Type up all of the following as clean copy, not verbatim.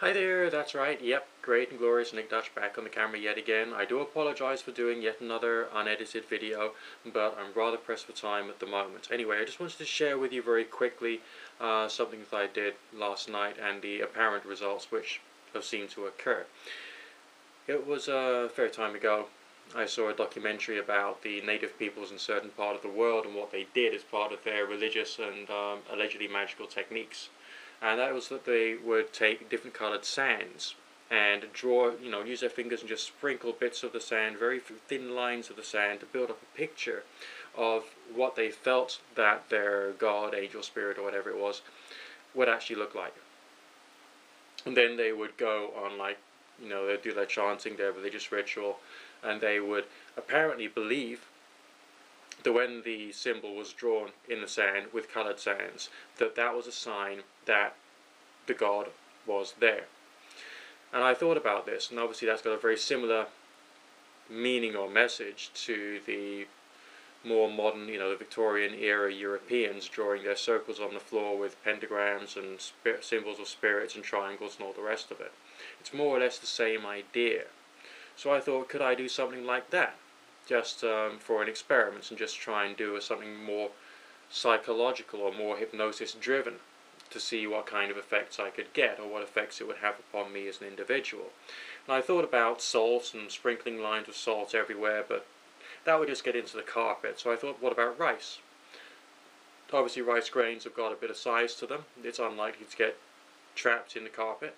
Hi there, that's right, yep, great and glorious Nick Dutch back on the camera yet again. I do apologise for doing yet another unedited video, but I'm rather pressed for time at the moment. Anyway, I just wanted to share with you very quickly something that I did last night and the apparent results which have seemed to occur. It was a fair time ago. I saw a documentary about the native peoples in a certain part of the world and what they did as part of their religious and allegedly magical techniques. And that was that they would take different coloured sands and draw, use their fingers and just sprinkle bits of the sand, very thin lines of the sand, to build up a picture of what they felt that their god, angel, spirit, or whatever it was, would actually look like. And then they would go on, they'd do their chanting, their religious ritual, and they would apparently believe that when the symbol was drawn in the sand with coloured sands, that was a sign that the god was there. And I thought about this, and obviously that's got a very similar meaning or message to the more modern, the Victorian era Europeans drawing their circles on the floor with pentagrams and symbols of spirits and triangles and all the rest of it. It's more or less the same idea. So I thought, could I do something like that? Just for an experiment, and just try and do something more psychological or more hypnosis driven to see what kind of effects I could get, or what effects it would have upon me as an individual. And I thought about salt and sprinkling lines of salt everywhere, but that would just get into the carpet. So I thought, what about rice? Obviously rice grains have got a bit of size to them. It's unlikely to get trapped in the carpet.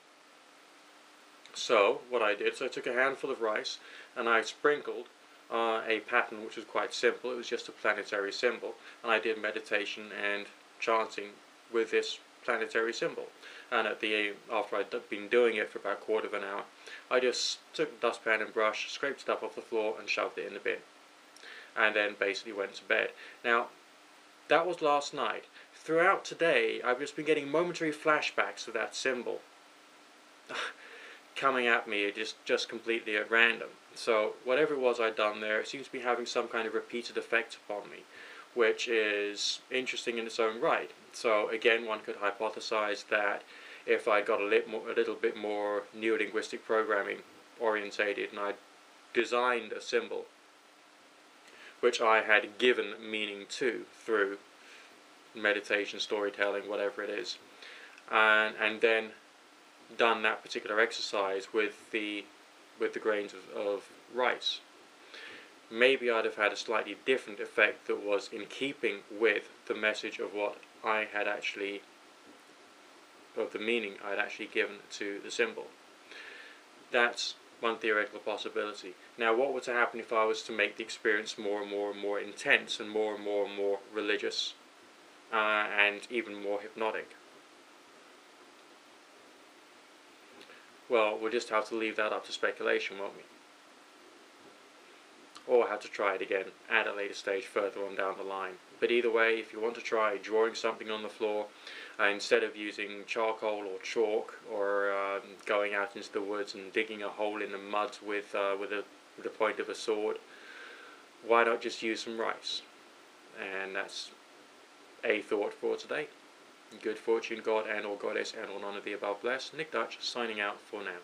So what I did, I took a handful of rice and I sprinkled a pattern which was quite simple. It was just a planetary symbol, and I did meditation and chanting with this planetary symbol. And after I'd been doing it for about a quarter of an hour, I just took a dustpan and brush, scraped it up off the floor and shoved it in the bin, and then basically went to bed. Now that was last night. Throughout today I've just been getting momentary flashbacks of that symbol coming at me just completely at random. So whatever it was I'd done there, it seems to be having some kind of repeated effect upon me, which is interesting in its own right. So again, one could hypothesize that if I got a little bit more neo-linguistic programming orientated and I designed a symbol which I had given meaning to through meditation, storytelling, whatever it is, and then done that particular exercise with the grains of rice, maybe I'd have had a slightly different effect that was in keeping with the message of what I had actually, of the meaning I'd actually given to the symbol. That's one theoretical possibility. Now, what would happen if I was to make the experience more and more intense and more religious and even more hypnotic? Well, we'll just have to leave that up to speculation, won't we? Or have to try it again at a later stage further on down the line. But either way, if you want to try drawing something on the floor, instead of using charcoal or chalk, or going out into the woods and digging a hole in the mud with the point of a sword, why not just use some rice? And that's a thought for today. Good fortune, God and or Goddess and or none of the above bless. Nick Dutch signing out for now.